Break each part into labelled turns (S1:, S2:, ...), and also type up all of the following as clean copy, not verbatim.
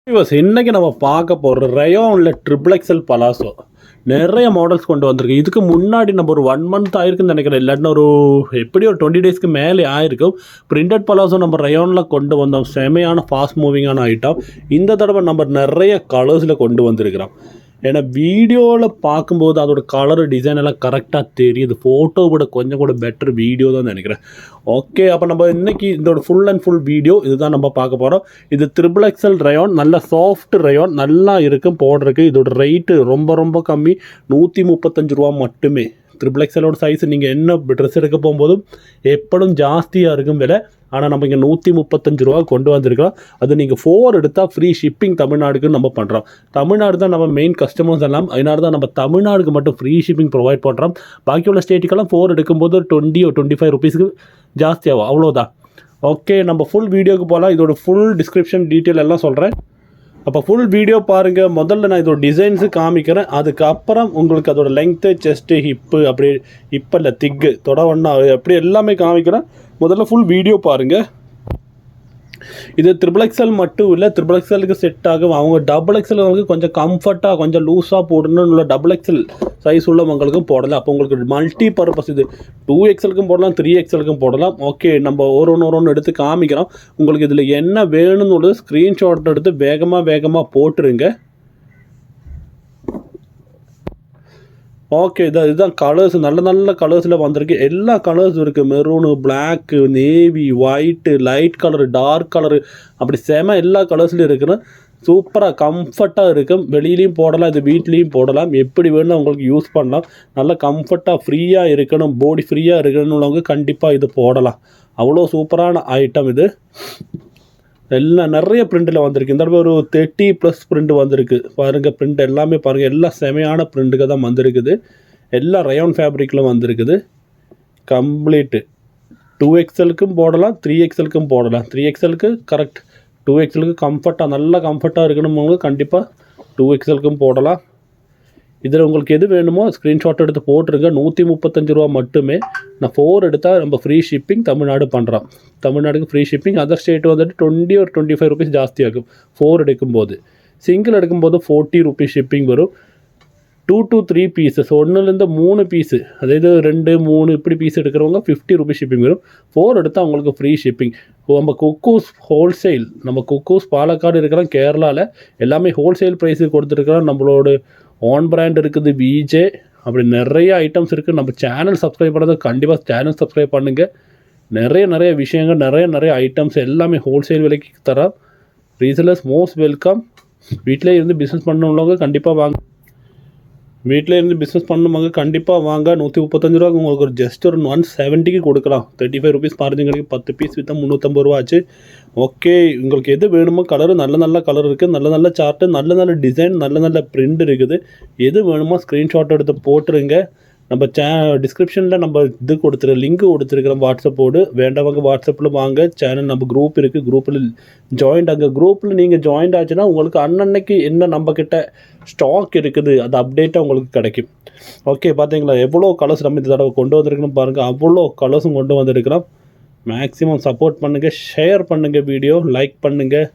S1: இன்னைக்கு நம்ம பார்க்க போகிற ரயோனில் ட்ரிபிள் எக்ஸல் பலாசோ நிறைய மாடல்ஸ் கொண்டு வந்திருக்கு. இதுக்கு முன்னாடி நம்ம ஒரு 1 மந்த் ஆயிருக்குன்னு நினைக்கிறேன், இல்லாட்டினா எப்படி ஒரு 20 டேஸ்க்கு மேலே ஆயிருக்கும். பிரிண்டட் பலாசோ நம்ம ரயோனில் கொண்டு வந்தோம். செமையான ஃபாஸ்ட் மூவிங்கான ஐட்டம். இந்த தடவை நம்ம நிறைய கலர்ஸில் கொண்டு வந்திருக்கிறோம். ஏன்னா வீடியோவில் பார்க்கும்போது அதோட கலர் டிசைன் எல்லாம் கரெக்டாக தெரியுது. ஃபோட்டோ விட கொஞ்சம் கூட பெட்டர் வீடியோ தான் நினைக்கிறேன். ஓகே, அப்போ நம்ம இன்றைக்கி இதோட ஃபுல் அண்ட் ஃபுல் வீடியோ இதுதான் நம்ம பார்க்க போகிறோம். இது ட்ரிபிள் எக்ஸல் ரயோன், நல்ல சாஃப்ட் ரயோன், நல்லா இருக்கும் போடுறதுக்கு. இதோட ரேட்டு ரொம்ப ரொம்ப கம்மி, 135 ரூபா மட்டுமே. ட்ரிபிள் எக்ஸலோட சைஸ் நீங்கள் என்ன ட்ரெஸ் எடுக்க போகும்போதும் எப்படும் ஜாஸ்தியாக இருக்கும் விலை. ஆனால் நம்ம இங்கே 135 ரூபா கொண்டு வந்திருக்கிறோம். அது நீங்கள் 4 எடுத்தால் ஃப்ரீ ஷிப்பிங் தமிழ்நாடுக்கு நம்ம பண்ணுறோம். தமிழ்நாடு தான் நம்ம மெயின் கஸ்டமர்ஸ் எல்லாம், அதனால தான் நம்ம தமிழ்நாடுக்கு மட்டும் ஃப்ரீ ஷிப்பிங் ப்ரொவைட் பண்ணுறோம். பாக்கி உள்ள ஸ்டேட்டுக்கெல்லாம் 4 எடுக்கும்போது 20 or 25 ருபீஸ்க்கு ஜாஸ்தியாகும், அவ்வளோதான். ஓகே, நம்ம ஃபுல் வீடியோக்கு போகலாம். இதோட ஃபுல் டிஸ்கிரிப்ஷன் டீட்டெயில் எல்லாம் சொல்கிறேன். அப்போ ஃபுல் வீடியோ பாருங்கள். முதல்ல நான் இதோட டிசைன்ஸு காமிக்கிறேன், அதுக்கப்புறம் உங்களுக்கு அதோட லெங்க்த்து, செஸ்ட்டு, ஹிப்பு, அப்படி ஹிப்பில் திக்கு, தொடவண்ணா, அப்படி எல்லாமே காமிக்கிறேன். முதல்ல ஃபுல் வீடியோ பாருங்கள். இது ட்ரிபிள் எக்ஸல் மட்டும் இல்லை, ட்ரிபிள் எக்ஸலுக்கு செட் ஆகும். அவங்க டபுள் எக்ஸல் வந்து கொஞ்சம் கம்ஃபர்ட்டாக கொஞ்சம் லூஸாக போடணும்னு உள்ள டபுள் எக்ஸல் சைஸ் உள்ளவங்களுக்கும் போடலாம். அப்போ உங்களுக்கு மல்டி பர்பஸ், இது 2XLக்கும் போடலாம், 3XLக்கும் போடலாம். ஓகே, நம்ம ஒரு ஒன்று எடுத்து காமிக்கிறோம். உங்களுக்கு இதில் என்ன வேணும்னு ஸ்க்ரீன்ஷாட் எடுத்து வேகமாக போட்டுருங்க. ஓகே, இதுதான் கலர்ஸ். நல்ல கலர்ஸில் வந்திருக்கு. எல்லா கலர்ஸும் இருக்குது. Maroon, black, navy, white, light colour, dark colour, அப்படி எல்லா கலர்ஸ்லையும் இருக்குன்னு சூப்பராக கம்ஃபர்ட்டாக இருக்கும். வெளியிலையும் போடலாம், இது வீட்லேயும் போடலாம், எப்படி வேணும் உங்களுக்கு யூஸ் பண்ணலாம். நல்லா கம்ஃபர்ட்டாக ஃப்ரீயாக இருக்கணும், பாடி ஃப்ரீயாக இருக்கணும்னு கண்டிப்பாக இது போடலாம். அவ்வளோ சூப்பரான ஐட்டம் இது. எல்லாம் நிறைய பிரிண்டில் வந்திருக்கு. இந்த தடவை ஒரு 30+ பிரிண்ட் வந்திருக்கு பாருங்கள். பிரிண்ட் எல்லாமே பாருங்கள், எல்லாம் செமையான பிரிண்ட்டுக்கு தான் வந்திருக்குது. எல்லாம் ரயோன் ஃபேப்ரிக்கில் வந்திருக்குது. கம்ப்ளீட்டு 2XLக்கும் போடலாம், 3XLக்கும் போடலாம். 3XLக்கு கரெக்ட், 2XLக்கு கம்ஃபர்ட்டாக, நல்லா கம்ஃபர்ட்டாக இருக்கணும் கண்டிப்பாக 2XLக்கும் போடலாம். இதில் உங்களுக்கு எது வேணுமோ ஸ்க்ரீன்ஷாட் எடுத்து போட்டுருங்க. 135 ரூபா மட்டுமே. நான் 4 எடுத்தால் நம்ம ஃப்ரீ ஷிப்பிங் தமிழ்நாடு பண்ணுறோம். தமிழ்நாடுக்கு ஃப்ரீ ஷிப்பிங். அதர் ஸ்டேட் வந்துட்டு 20 or 25 ருபீஸ் ஜாஸ்தியாகும் 4 எடுக்கும்போது. சிங்கிள் எடுக்கும்போது 40 ருபீஸ் ஷிப்பிங் வரும். 2 to 3 பீசஸ், 1லேருந்து 3 பீஸு, அதாவது 2, 3 இப்படி பீஸ் எடுக்கிறவங்க 50 ருபீஸ் ஷிப்பிங் வரும். 4 எடுத்தால் அவங்களுக்கு ஃப்ரீ ஷிப்பிங். நம்ம குக்கூஸ் ஹோல்சேல், நம்ம குக்கூஸ் பாலக்காடு இருக்கிறோம், கேரளாவில் எல்லாமே ஹோல்சேல் ப்ரைஸுக்கு கொடுத்துருக்குறோம். நம்மளோட ஓன் பிராண்ட் இருக்குது, விஜே, அப்படி நிறைய ஐட்டம்ஸ் இருக்குது. நம்ம சேனல் சப்ஸ்கிரைப் பண்ணுறது கண்டிப்பாக சேனல் சப்ஸ்கிரைப் பண்ணுங்கள். நிறைய விஷயங்கள், நிறைய ஐட்டம்ஸ் எல்லாமே ஹோல்சேல் விலைக்கு தரோம். Resellers most welcome. வீட்டிலே இருந்து பிஸ்னஸ் பண்ணவங்க கண்டிப்பாக வாங்க. வீட்டில் இருந்து பிஸ்னஸ் பண்ணுவாங்க கண்டிப்பாக வாங்க. 135 ரூபா உங்களுக்கு ஒரு ஜஸ்ட் ஒரு 170க்கு கொடுக்கலாம். 35 ருபீஸ் மார்ஜின் 10 பீஸ் விற்றா 350 ரூபா ஆச்சு. ஓகே, உங்களுக்கு எது வேணுமோ கலரு, நல்ல கலர் இருக்குது, நல்ல சார்ட்டு, நல்ல டிசைன், நல்ல பிரிண்ட் இருக்குது. எது வேணுமோ ஸ்க்ரீன்ஷாட் எடுத்து போட்டுருங்க. நம்ம டிஸ்கிரிப்ஷனில் நம்ம இது லிங்க் கொடுத்துருக்குறோம் வாட்ஸ்அப்போடு. வேண்டவங்க வாட்ஸ்அப்பில் வாங்க. சேனல் நம்ம குரூப் இருக்குது, குரூப்பில் ஜாயின்ட் ஆகுங்க. குரூப்பில் நீங்கள் ஜாயின்ட் ஆச்சுன்னா உங்களுக்கு அன்னன்னைக்கு என்ன நம்மக்கிட்ட ஸ்டாக் இருக்குது அது அப்டேட்டாக உங்களுக்கு கிடைக்கும். ஓகே, பார்த்தீங்களா எவ்வளோ கலர்ஸ் நம்ம இந்த தடவை கொண்டு வந்திருக்கணும் பாருங்கள். அவ்வளோ கலர்ஸும் கொண்டு வந்திருக்கிறோம். மேக்ஸிமம் சப்போர்ட் பண்ணுங்கள், ஷேர் பண்ணுங்கள், வீடியோ லைக் பண்ணுங்கள்.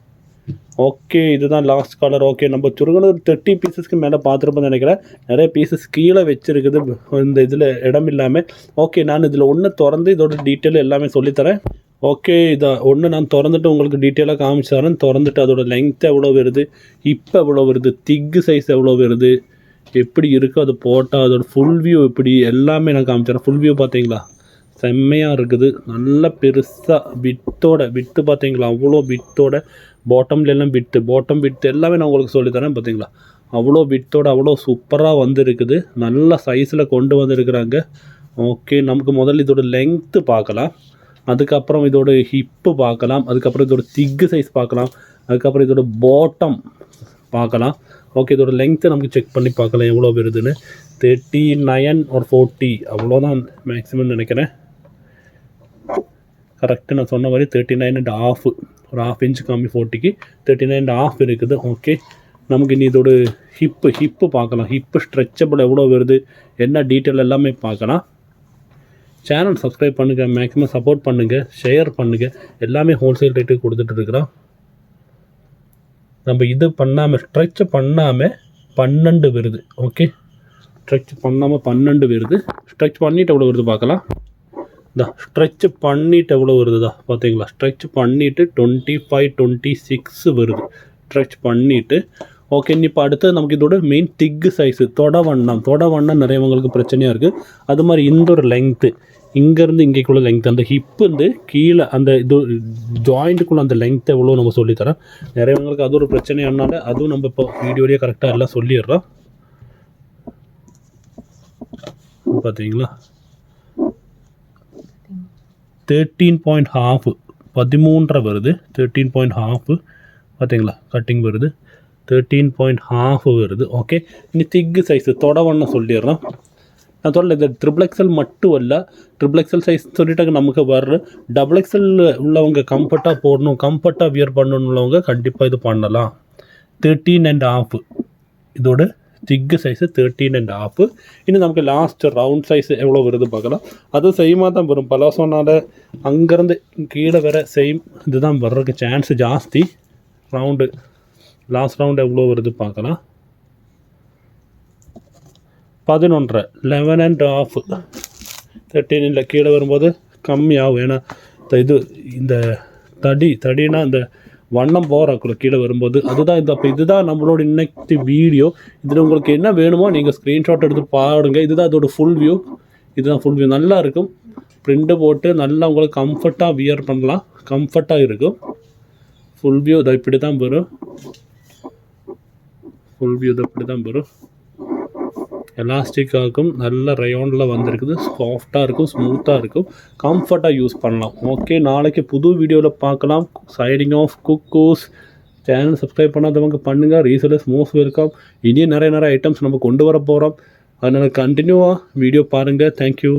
S1: ஓகே, இதுதான் லாஸ்ட் கலர். ஓகே, நம்ம சுருங்கின 30 பீசஸ்க்கு மேலே பார்த்துருப்போம்னு நினைக்கிறேன். நிறைய பீசஸ் கீழே வச்சுருக்குது இந்த இதில் இடம் இல்லாமல். ஓகே, நான் இதில் ஒன்று திறந்து இதோட டீட்டெயில் எல்லாமே சொல்லித்தரேன். ஓகே, இதை ஒன்று நான் திறந்துட்டு உங்களுக்கு டீட்டெயிலாக காமிச்சாரேன். திறந்துட்டு அதோட லெங்த் எவ்வளோ வருது, இப்போ எவ்வளோ வருது, திக்கு சைஸ் எவ்வளோ வருது, எப்படி இருக்குது, அது போட்டால் அதோட ஃபுல் வியூ எப்படி எல்லாமே நான் காமிச்சிடறேன். ஃபுல் வியூ பார்த்தீங்களா, செம்மையாக இருக்குது. நல்ல பெருசாக விட்டு பார்த்தீங்களா, அவ்வளோ வித்தோட. பாட்டம்லாம் பாட்டம் விட்டு எல்லாமே நான் உங்களுக்கு சொல்லித்தரேன். பார்த்தீங்களா, அவ்வளோ வித்தோட அவ்வளோ சூப்பராக வந்துருக்குது. நல்ல சைஸில் கொண்டு வந்துருக்குறாங்க. ஓகே, நமக்கு முதல்ல இதோட லெங்க்த்து பார்க்கலாம், அதுக்கப்புறம் இதோட ஹிப்பு பார்க்கலாம், அதுக்கப்புறம் இதோட திக்கு சைஸ் பார்க்கலாம், அதுக்கப்புறம் இதோட பாட்டம் பார்க்கலாம். ஓகே, இதோட லெங்க்த்தை நமக்கு செக் பண்ணி பார்க்கலாம் எவ்வளோ வருதுன்னு. 39 or 40 அவ்வளோதான் மேக்ஸிமம் நினைக்கிறேன். கரெக்டாக நான் சொன்ன மாதிரி 39.5, ஒரு 1/2 இன்ச் கம்மி 40க்கு 39.5 இருக்குது. ஓகே, நமக்கு இனி இதோட ஹிப்பு பார்க்கலாம். ஹிப்பு ஸ்ட்ரெச்சபிள் எவ்வளோ வருது, என்ன டீட்டெயில் எல்லாமே பார்க்கலாம். சேனல் சப்ஸ்கிரைப் பண்ணுங்கள், மேக்ஸிமம் சப்போர்ட் பண்ணுங்கள், ஷேர் பண்ணுங்கள். எல்லாமே ஹோல்சேல் ரேட்டுக்கு கொடுத்துட்ருக்குறோம். நம்ம இது பண்ணாமல் ஸ்ட்ரெச் பண்ணாமல் 12 வருது. ஓகே, ஸ்ட்ரெச் பண்ணாமல் 12 வருது. ஸ்ட்ரெச் பண்ணிவிட்டு எவ்வளோ வருது பார்க்கலாம். ஸ்ட்ரெச் பண்ணிவிட்டு எவ்வளோ வருதுதா பார்த்தீங்களா? ஸ்ட்ரெச் பண்ணிவிட்டு 25, 26 வருது ஸ்ட்ரெச் பண்ணிவிட்டு. ஓகே, இப்போ அடுத்தது நமக்கு இதோட மெயின் திக்கு சைஸு தொடவண்ணம் நிறையவங்களுக்கு பிரச்சனையாக இருக்குது. அது மாதிரி இந்த ஒரு லெங்க்த்து இங்கேருந்து இங்கேக்குள்ள லெங்க்த், அந்த ஹிப்பு வந்து கீழே அந்த இது ஜாயிண்ட்டுக்குள்ளே அந்த லெங்க்த் எவ்வளோ நம்ம சொல்லித்தரோம். நிறையவங்களுக்கு அது ஒரு பிரச்சனையானால அதுவும் நம்ம இப்போ வீடியோலேயே கரெக்டாக எல்லாம் சொல்லிடுறோம். பார்த்தீங்களா 13.5 13.5 வருது. 13.5 பார்த்தீங்களா? கட்டிங் வருது 13.5 வருது. ஓகே, இனி திக்கு சைஸு தொடவண்ணம் சொல்லிடுறோம். நான் சொல்லலை இது XXL மட்டும் இல்லை, XXL சைஸ் சொல்லிட்டாங்க. நமக்கு வர்ற XXL உள்ளவங்க கம்ஃபர்ட்டாக போடணும், கம்ஃபர்ட்டாக வியர் பண்ணணும் உள்ளவங்க கண்டிப்பாக இது பண்ணலாம். 13.5 இதோட திக்கு சைஸு 13.5. இன்னும் நமக்கு லாஸ்ட் ரவுண்ட் சைஸ் எவ்வளோ வருது பார்க்கலாம். அதுவும் சேமாக தான் வரும். பலாசோனால் அங்கேருந்து கீழே வர சேம் இதுதான் வர்றதுக்கு சான்ஸ் ஜாஸ்தி. ரவுண்டு லாஸ்ட் ரவுண்டு எவ்வளோ வருது பார்க்கலாம். 11.5 11.5 13 கீழே வரும்போது கம்மியாகும். ஏன்னா இது இந்த தடினா இந்த வண்ணம் போகிறாக்குள்ள கீழே வரும்போது அதுதான் இது. அப்போ இதுதான் நம்மளோட இன்னைக்கு வீடியோ. இதில் உங்களுக்கு என்ன வேணுமோ நீங்கள் ஸ்க்ரீன்ஷாட் எடுத்து பாருங்க. இதுதான் அதோட ஃபுல் வியூ. இதுதான் ஃபுல் வியூ. நல்லா இருக்கும். ப்ரிண்ட்டு போட்டு நல்லா உங்களுக்கு கம்ஃபர்ட்டாக வியர் பண்ணலாம். கம்ஃபர்ட்டாக இருக்கும். ஃபுல் வியூ இதை இப்படி தான் வரும். ஃபுல் வியூ இதை இப்படி தான் வரும். எலாஸ்டிக்காகும், நல்ல ரயோனில் வந்திருக்குது. சாஃப்டாக இருக்கும், ஸ்மூத்தாக இருக்கும், கம்ஃபர்ட்டாக யூஸ் பண்ணலாம். ஓகே, நாளைக்கு புது வீடியோவில் பார்க்கலாம். Signing off cuckoos. Channel subscribe பண்ணாதவங்க பண்ணுங்கள். Resellers most welcome. இனியும் நிறைய ஐட்டம்ஸ் நம்ம கொண்டு வர போகிறோம். அதனால் கண்டினியூவாக வீடியோ பாருங்கள். தேங்க்யூ.